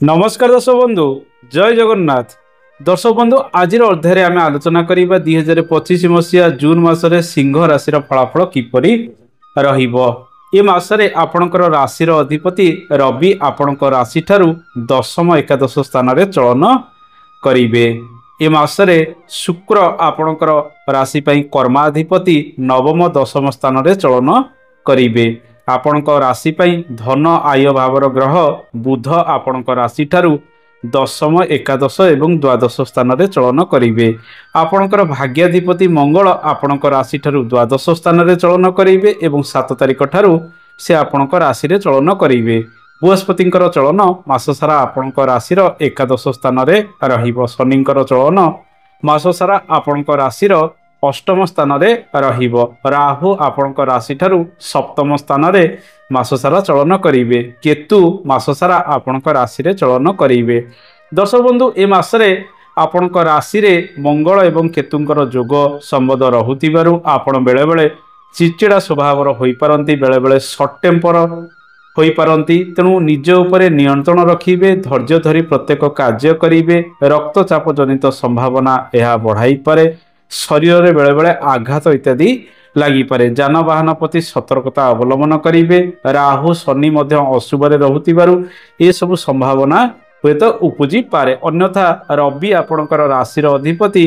नमस्कार दर्शक बंधु जय जगन्नाथ। दर्शक बंधु आज अध्याय आम आलोचना करवा 2025 मसीहा जून मासरे सिंह राशि फलाफल किपरि रहिबो। ए मासरे आपणकर राशि अधिपति रवि आपणक राशि ठारू दशम एकादश स्थान रे चलन करिवे। ए मासरे शुक्र आपणकर राशि पई कर्माधिपति नवम दशम स्थान रे चलन करिवे। आपणक राशि पई धन आय भावर ग्रह बुध आपणक राशि ठारू दशम एकादश एवं द्वादश स्थान रे चलन करिवे। आपणकर भाग्याधिपति मंगल आपणक राशि ठारू द्वादश स्थान रे चलन करिवे एवं 7 तारिख ठारू से आपणक राशि रे चलन करिवे। बृहस्पतिंकर चलन मास सारा आपणक राशि रो एकादश स्थान रे रहिबो। शनिंकर चलन मास सारा आपणक राशि रो अष्टम स्थान रे रहिबो। राहु आपणक राशि ठारू सप्तम स्थान रे मास सारा चलन करिवे। केतु मास सारा आपणक राशि रे चलन करिवे। दर्शक बंधु ए मासरे आपणक राशि रे मंगल एवं केतुंकर जोग संबंध रहुतिबारु आपण बेले बेले चिचिड़ा स्वभाव होई पारंती, बेले बेले शॉर्ट टेम्पर होई पारंती। तेणु निज उपरे नियंत्रण रखिबे, धैर्य धरी प्रत्येक कार्य करिवे। रक्तचाप जनित संभावना यह बढ़ाई पारे। शरीर में बेले बेले आघात इत्यादि लगी पारे। जानवाहन प्रति सतर्कता अवलंबन करिवे। राहु शनि मध्य अशुभरे रहुतिबारु ए सब संभावना हुए तो उपजी पारे। अन्यथा रवि आपणकर राशि अधिपति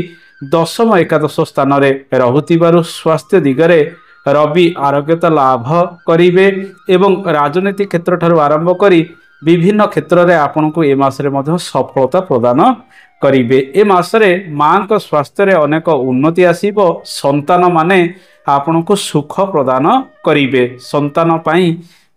दशम एकादश स्थान रे रहुतिबारु स्वास्थ्य दिगरे रवि आरोग्यता लाभ करिवे एवं राजनीति क्षेत्र ठारू आरंभ करी विभिन्न क्षेत्र में आपन को ए मासरे मध्य सफलता प्रदान करिवे। ए मासरे मां को स्वास्थ्य रे अनेक उन्नति आसीबो। संतान माने आपन को सुख प्रदान करिवे। संतान पई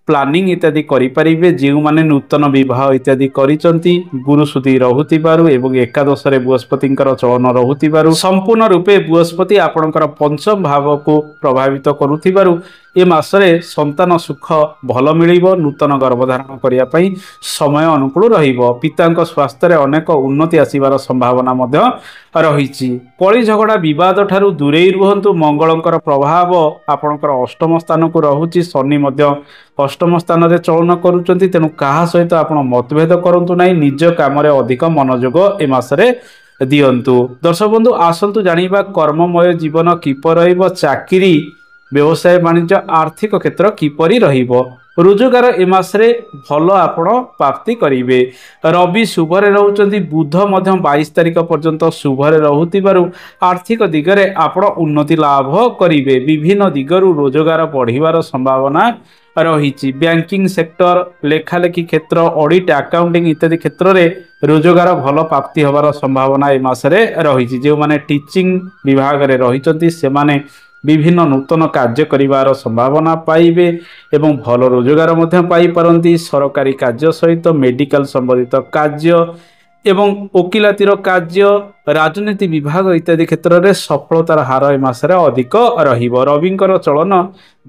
प्लानिंग इत्यादि करि परिबे। जेउ माने नूतन विवाह इत्यादि करिसंती गुरु सुधी रहुतिबारु एवं एकादश रे बृहस्पतिंकर चलन रहुतिबारु संपूर्ण रूपे बृहस्पति आपणकर पंचम भाव को प्रभावित करुथिबारु ए मासरे संतान सुख भल मिलिबो। नूतन गर्भधारण करिया पई समय अनुकूल रहिबो। पितांक स्वास्थ्य रे अनेक उन्नति आसीबार संभावना मध्य रहिछि। कଳି झगड़ा विवाद ठारू दूरेई रुहंतु। मंगलंकर प्रभाव आपणकर अष्टम स्थान को रहुछि। शनि मध्य अष्टम स्थान रे चलन करूचंती। तेणु कहा सहित आपण मतभेद करंतु नाही। निज काम रे अधिक मनोयोग ए मासरे दियंतु। दर्शक बंधु आसंतु जानिबा कर्ममय जीवन किपर रहिबो। चाकरी व्यवसाय वाणिज्य आर्थिक क्षेत्र किपरि रहिबो। रोजगार ए मासरे भल आपण प्राप्ति करिवे। रवि शुभरे रहउचंती। बुध मध्य 22 तारिख पर्यंत शुभरे रहुतिबारु आर्थिक दिगरे आपण उन्नति लाभ करिवे। विभिन्न दिगरु रोजगार बढ़िवार संभावना रहिछि। बैंकिंग सेक्टर, लेखालेखी क्षेत्र, ऑडिट, अकाउंटिंग इत्यादि क्षेत्र रे रोजगार भल प्राप्ति होबार संभावना ए मासरे रहिछि। जे माने टीचिंग विभाग रे रहिचंती से माने विभिन्न नूतन कार्य करिवार संभावना पाइबे एवं भल रोजगार मध्य पाई पारंती। सरकारी कार्य सहित मेडिकल संबंधित कार्य एवं वकिलातीर कार्य, राजनीति विभाग इत्यादि क्षेत्र में सफलतार हार ए मासरे अधिक रहिबो। रविंकर चलन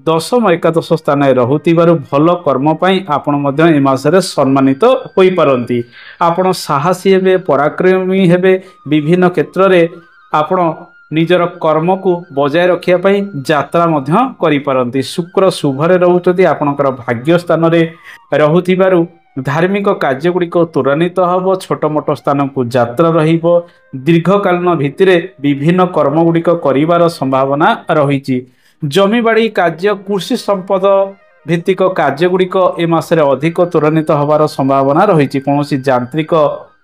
दशम एकादश स्थान रहुतिबारु भल कर्म पई आपण मध्य ए मासरे सम्मानित होई पारंती। आपण साहसी हेबे, पराक्रमी हेबे। विभिन्न क्षेत्र में आपण निजर कर्म को बजाय रखिया पई यात्रा मध्य करि पारंती। शुक्र शुभरे रहुचंती। आपणकर भाग्य स्थान रे रहुतिबारु धार्मिक कार्य गुड़िक त्वरान्वित हब। छोट मोट स्थान को यात्रा रहिबो। दीर्घकालीन भित्तिरे विभिन्न कर्म गुड़िक करिवार संभावना रहिछि। जमीबाड़ी कार्य, कृषि संपद भित्तिक कार्य गुड़िक ए मासरे अधिक त्वरान्वित हबार संभावना रहिछि। कोनोसी यांत्रिक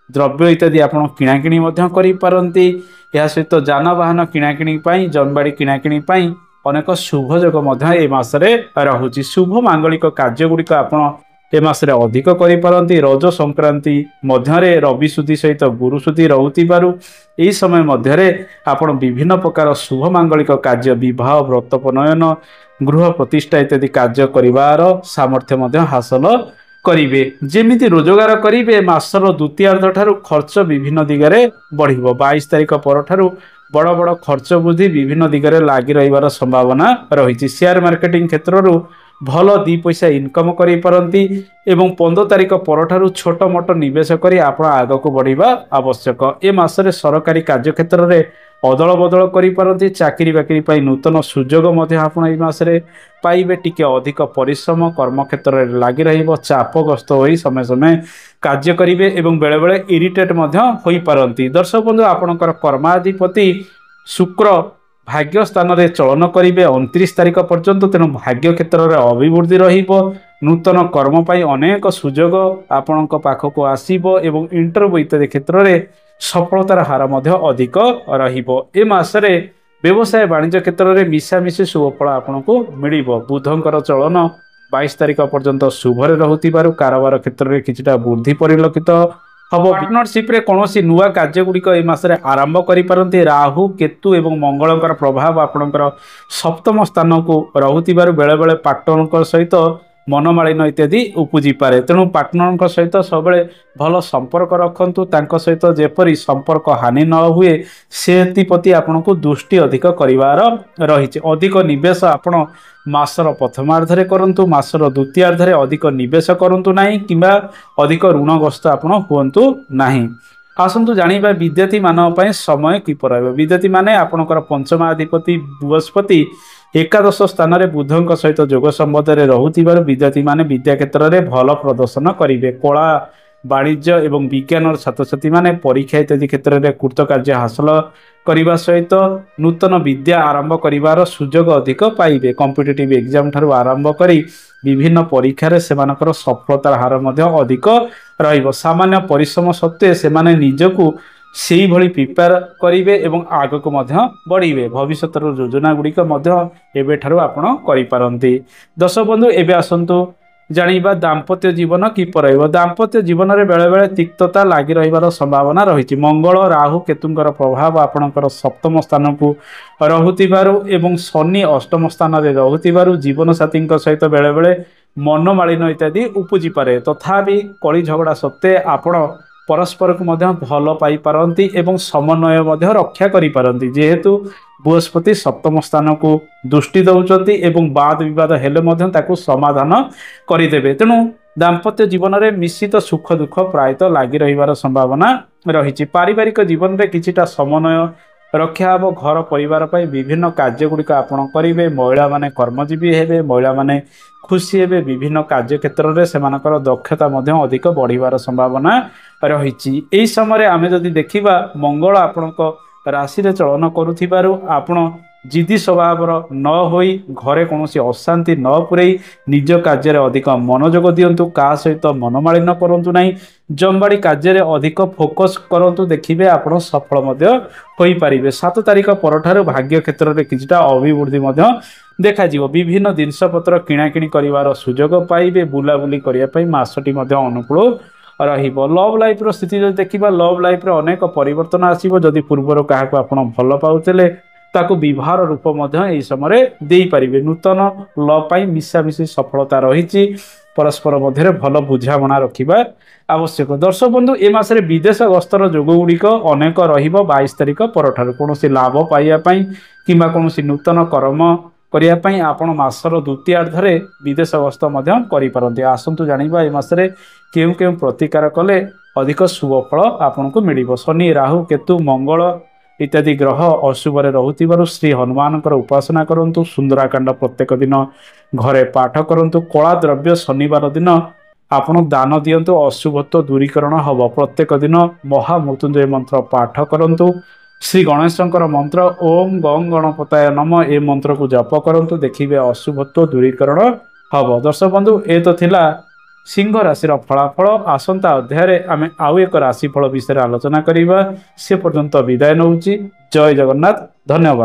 द्रव्य इत्यादि आपण किणाकिणी मध्य करि पारंती। या सहित जानवाहन किणाकिणी पई, जमीबाड़ी किणाकिणी पई अनेक शुभ योग मध्य ए मासरे रहुछि। शुभ मांगलिक कार्य गुड़िक आपण ए मासरे अधिक करि पारंती। रज संक्रांति मध्यरे रवि सुधी सहित गुरु सुधी रहुतिबारु एही समय मध्यरे आपण विभिन्न प्रकार शुभ मांगलिक कार्य, विवाह, व्रतोपनयन, गृह प्रतिष्ठा इत्यादि कार्य करिवार सामर्थ्य मध्य हासिल करिवे। जेमिति रोजगार करिवे मासर द्वितीयार्ध ठारू खर्च विभिन्न दिगरे बढ़िबो। 22 तारिख पर ठारू बड़ बड़ खर्च वृद्धि विभिन्न दिगरे लागि रहिबार संभावना रहिछि। शेयर मार्केटिंग क्षेत्ररू भल 2 पैसा इनकम करि पारंती एवं 15 तारिख पर ठारू छोट मोट निवेश करी आपण आगको बढ़िबा आवश्यक। ए मासरे सरकारी कार्य क्षेत्र रे ଅଦଳ ବଦଳ କରିପାରନ୍ତି। ଚାକିରି ବାକିରି ପାଇଁ ନୂତନ ସୁଯୋଗ ମଧ୍ୟ ଆପଣ ଏଇ ମାସରେ ପାଇବେ। ଟିକେ ଅଧିକ ପରିଶ୍ରମ କର୍ମକ୍ଷେତ୍ରରେ ଲାଗି ରହିବ। ଚାପଗ୍ରସ୍ତ ହୋଇ ସମୟ ସମୟ କାର୍ଯ୍ୟ କରିବେ ଏବଂ ବେଳେବେଳେ ଇରିଟେଟ୍ ମଧ୍ୟ ହୋଇପାରନ୍ତି। ଦର୍ଶକ ବନ୍ଧୁ ଆପଣଙ୍କର କର୍ମାଧିପତି ଶୁକ୍ର ଭାଗ୍ୟ ସ୍ଥାନରେ ଚଳନ କରିବେ 29 ତାରିଖ ପର୍ଯ୍ୟନ୍ତ। ତେଣୁ ଭାଗ୍ୟ କ୍ଷେତ୍ରରେ ଅଭିବୃଦ୍ଧି ରହିବ। ନୂତନ କର୍ମ ପାଇଁ ଅନେକ ସୁଯୋଗ ଆପଣଙ୍କ ପାଖକୁ ଆସିବ ଏବଂ ଇଣ୍ଟରଭ୍ୟୁ ଇତ୍ୟାଦି କ୍ଷେତ୍ରରେ ସଫଳତାର ହାର ମଧ୍ୟ ଅଧିକ ରହିବ। ଏ ମାସରେ ବ୍ୟବସାୟ ବାଣିଜ୍ୟ କ୍ଷେତ୍ରରେ ମିଶାମିଶି ଶୁଭଫଳ ଆପଣଙ୍କୁ ମିଳିବ। ବୁଧଙ୍କର ଚଳନ 22 ତାରିଖ ପର୍ଯ୍ୟନ୍ତ ଶୁଭରେ ରହୁଥିବାରୁ କାରବାର କ୍ଷେତ୍ରରେ କିଛିଟା ବୃଦ୍ଧି ପରିଲକ୍ଷିତ ହବ। ପାର୍ଟନରସିପରେ କୌଣସି ନୂଆ କାର୍ଯ୍ୟ ଗୁଡ଼ିକ এই ମାସରେ ଆରମ୍ଭ କରିପାରନ୍ତି। ରାହୁ କେତୁ ଏବଂ ମଙ୍ଗଳଙ୍କର ପ୍ରଭାବ ଆପଣଙ୍କର ସପ୍ତମ ସ୍ଥାନକୁ ରହୁଥିବାରୁ ବେଳେବେଳେ ପାର୍ଟନରଙ୍କ ସହିତ ମନମାଳିନ ଇତ୍ୟାଦି ଉପୁଜିପାରେ। ତେଣୁ ପାର୍ଟନରଙ୍କ ସହିତ ସବୁବେଳେ ଭଲ ସମ୍ପର୍କ ରଖନ୍ତୁ। ତାଙ୍କ ସହିତ ଯେପରି ସମ୍ପର୍କ ହାନି ନ ହୁଏ ସେଥିପ୍ରତି ଆପଣଙ୍କୁ ଦୃଷ୍ଟି ଅଧିକ କରିବାର ରହିଛି। ଅଧିକ ନିବେଶ ଆପଣ ମାସର ପ୍ରଥମାର୍ଦ୍ଧରେ କରନ୍ତୁ। ମାସର ଦ୍ୱିତୀୟାର୍ଦ୍ଧରେ ଅଧିକ ନିବେଶ କରନ୍ତୁ ନାହିଁ କିମ୍ବା ଅଧିକ ଋଣଗ୍ରସ୍ତ ଆପଣ ହୁଅନ୍ତୁ ନାହିଁ। ଆସନ୍ତୁ ଜାଣିବା ବିଦ୍ୟାର୍ଥୀମାନଙ୍କ ପାଇଁ ସମୟ କିପରି ରହିବ। ବିଦ୍ୟାର୍ଥୀମାନେ ଆପଣଙ୍କର ପଞ୍ଚମାଧିପତି ବୃହସ୍ପତି ଏକାଦଶ ସ୍ଥାନରେ ବୁଧଙ୍କ ସହିତ ଯୋଗ ସମ୍ବନ୍ଧରେ ରହୁଥିବାରୁ ବିଦ୍ୟାର୍ଥୀମାନେ ବିଦ୍ୟା କ୍ଷେତ୍ରରେ ଭଲ ପ୍ରଦର୍ଶନ କରିବେ। କଳା ବାଣିଜ୍ୟ ଏବଂ ବିଜ୍ଞାନର ଛାତ୍ରଛାତ୍ରୀମାନେ ପରୀକ୍ଷା ଇତ୍ୟାଦି କ୍ଷେତ୍ରରେ କୃତକାର୍ଯ୍ୟ ହାସଲ କରିବା ସହିତ ନୂତନ ବିଦ୍ୟା ଆରମ୍ଭ କରିବାର ସୁଯୋଗ ଅଧିକ ପାଇବେ। କମ୍ପିଟେଟିଭ୍ ଏକ୍ଜାମ ଠାରୁ ଆରମ୍ଭ କରି ବିଭିନ୍ନ ପରୀକ୍ଷାରେ ସେମାନଙ୍କର ସଫଳତାର ହାର ମଧ୍ୟ ଅଧିକ ରହିବ। ସାମାନ୍ୟ ପରିଶ୍ରମ ସତ୍ତ୍ୱେ ସେମାନେ ନିଜକୁ ସେଇଭଳି ପ୍ରିପେୟାର କରିବେ ଏବଂ ଆଗକୁ ମଧ୍ୟ ବଢ଼ିବେ। ଭବିଷ୍ୟତର ଯୋଜନା ଗୁଡ଼ିକ ମଧ୍ୟ ଏବେଠାରୁ ଆପଣ କରିପାରନ୍ତି। ଦର୍ଶକ ବନ୍ଧୁ ଏବେ ଆସନ୍ତୁ ଜାଣିବା ଦାମ୍ପତ୍ୟ ଜୀବନ କିପରି ରହିବ। ଦାମ୍ପତ୍ୟ ଜୀବନରେ ବେଳେବେଳେ ତିକ୍ତତା ଲାଗି ରହିବାର ସମ୍ଭାବନା ରହିଛି। ମଙ୍ଗଳ ରାହୁ କେତୁଙ୍କର ପ୍ରଭାବ ଆପଣଙ୍କର ସପ୍ତମ ସ୍ଥାନକୁ ରହୁଥିବାରୁ ଏବଂ ଶନି ଅଷ୍ଟମ ସ୍ଥାନରେ ରହୁଥିବାରୁ ଜୀବନସାଥୀଙ୍କ ସହିତ ବେଳେବେଳେ ମନମାଳିନ ଇତ୍ୟାଦି ଉପୁଜିପାରେ। ତଥାପି କଳି ଝଗଡ଼ା ସତ୍ତ୍ୱେ ଆପଣ ପରସ୍ପରକୁ ମଧ୍ୟ ଭଲ ପାଇପାରନ୍ତି ଏବଂ ସମନ୍ୱୟ ମଧ୍ୟ ରକ୍ଷା କରିପାରନ୍ତି। ଯେହେତୁ ବୃହସ୍ପତି ସପ୍ତମ ସ୍ଥାନକୁ ଦୃଷ୍ଟି ଦେଉଛନ୍ତି ଏବଂ ବାଦ ବିବାଦ ହେଲେ ମଧ୍ୟ ତାକୁ ସମାଧାନ କରିଦେବେ। ତେଣୁ ଦାମ୍ପତ୍ୟ ଜୀବନରେ ମିଶ୍ରିତ ସୁଖ ଦୁଃଖ ପ୍ରାୟତଃ ଲାଗି ରହିବାର ସମ୍ଭାବନା ରହିଛି। ପାରିବାରିକ ଜୀବନରେ କିଛିଟା ସମନ୍ୱୟ ରକ୍ଷା ହେବ। ଘର ପରିବାର ପାଇଁ ବିଭିନ୍ନ କାର୍ଯ୍ୟ ଗୁଡ଼ିକ ଆପଣ କରିବେ। ମହିଳାମାନେ କର୍ମଜୀବୀ ହେବେ। ମହିଳାମାନେ ଖୁସି ହେବେ। ବିଭିନ୍ନ କାର୍ଯ୍ୟ କ୍ଷେତ୍ରରେ ସେମାନଙ୍କର ଦକ୍ଷତା ମଧ୍ୟ ଅଧିକ ବଢ଼ିବାର ସମ୍ଭାବନା ରହିଛି। ଏହି ସମୟରେ ଆମେ ଯଦି ଦେଖିବା ମଙ୍ଗଳ ଆପଣଙ୍କ ରାଶିରେ ଚଳନ କରୁଥିବାରୁ ଆପଣ ଜିଦି ସ୍ୱଭାବର ନ ହୋଇ ଘରେ କୌଣସି ଅଶାନ୍ତି ନ ପୁରେଇ ନିଜ କାର୍ଯ୍ୟରେ ଅଧିକ ମନୋଯୋଗ ଦିଅନ୍ତୁ। କାହା ସହିତ ମନମାଳିନ କରନ୍ତୁ ନାହିଁ। ଜମିବାଡ଼ି କାର୍ଯ୍ୟରେ ଅଧିକ ଫୋକସ କରନ୍ତୁ। ଦେଖିବେ ଆପଣ ସଫଳ ମଧ୍ୟ ହୋଇପାରିବେ। 7 ତାରିଖ ପରଠାରୁ ଭାଗ୍ୟ କ୍ଷେତ୍ରରେ କିଛିଟା ଅଭିବୃଦ୍ଧି ମଧ୍ୟ ଦେଖାଯିବ। ବିଭିନ୍ନ ଜିନିଷପତ୍ର କିଣାକିଣି କରିବାର ସୁଯୋଗ ପାଇବେ। ବୁଲାବୁଲି କରିବା ପାଇଁ ମାସଟି ମଧ୍ୟ ଅନୁକୂଳ ରହିବ। ଲଭ୍ ଲାଇଫ୍ର ସ୍ଥିତି ଯଦି ଦେଖିବା ଲଭ୍ ଲାଇଫ୍ରେ ଅନେକ ପରିବର୍ତ୍ତନ ଆସିବ। ଯଦି ପୂର୍ବରୁ କାହାକୁ ଆପଣ ଭଲ ପାଉଥିଲେ ତାକୁ ବିବାହର ରୂପ ମଧ୍ୟ ଏହି ସମୟରେ ଦେଇପାରିବେ। ନୂତନ ଲଭ୍ ପାଇଁ ମିଶାମିଶି ସଫଳତା ରହିଛି। ପରସ୍ପର ମଧ୍ୟରେ ଭଲ ବୁଝାମଣା ରଖିବା ଆବଶ୍ୟକ। ଦର୍ଶକ ବନ୍ଧୁ ଏ ମାସରେ ବିଦେଶ ଗସ୍ତର ଯୋଗ ଗୁଡ଼ିକ ଅନେକ ରହିବ। 22 ତାରିଖ ପରଠାରୁ କୌଣସି ଲାଭ ପାଇବା ପାଇଁ କିମ୍ବା କୌଣସି ନୂତନ କର୍ମ କରିବା ପାଇଁ ଆପଣ ମାସର ଦ୍ୱିତୀୟାର୍ଦ୍ଧରେ ବିଦେଶ ଗସ୍ତ ମଧ୍ୟ କରିପାରନ୍ତି। ଆସନ୍ତୁ ଜାଣିବା ଏ ମାସରେ କେଉଁ କେଉଁ ପ୍ରତିକାର କଲେ ଅଧିକ ଶୁଭ ଫଳ ଆପଣଙ୍କୁ ମିଳିବ। ଶନି ରାହୁ କେତୁ ମଙ୍ଗଳ ଇତ୍ୟାଦି ଗ୍ରହ ଅଶୁଭରେ ରହୁଥିବାରୁ ଶ୍ରୀ ହନୁମାନଙ୍କର ଉପାସନା କରନ୍ତୁ। ସୁନ୍ଦରାକାଣ୍ଡ ପ୍ରତ୍ୟେକ ଦିନ ଘରେ ପାଠ କରନ୍ତୁ। କଳା ଦ୍ରବ୍ୟ ଶନିବାର ଦିନ ଆପଣ ଦାନ ଦିଅନ୍ତୁ। ଅଶୁଭତ୍ୱ ଦୂରୀକରଣ ହେବ। ପ୍ରତ୍ୟେକ ଦିନ ମହାମୃତ୍ୟୁଞ୍ଜୟ ମନ୍ତ୍ର ପାଠ କରନ୍ତୁ। ଶ୍ରୀ ଗଣେଶଙ୍କର ମନ୍ତ୍ର ଓಂ ଗଂ ଗଣପତାୟ ନମ ଏ ମନ୍ତ୍ରକୁ ଜପ କରନ୍ତୁ। ଦେଖିବେ ଅଶୁଭତ୍ୱ ଦୂରୀକରଣ ହେବ। ଦର୍ଶକ ବନ୍ଧୁ ଏ ତ ଥିଲା ସିଂହ ରାଶିର ଫଳାଫଳ। ଆସନ୍ତା ଅଧ୍ୟାୟରେ ଆମେ ଆଉ ଏକ ରାଶିଫଳ ବିଷୟରେ ଆଲୋଚନା କରିବା। ସେ ପର୍ଯ୍ୟନ୍ତ ବିଦାୟ ନେଉଛି। ଜୟ ଜଗନ୍ନାଥ। ଧନ୍ୟବାଦ।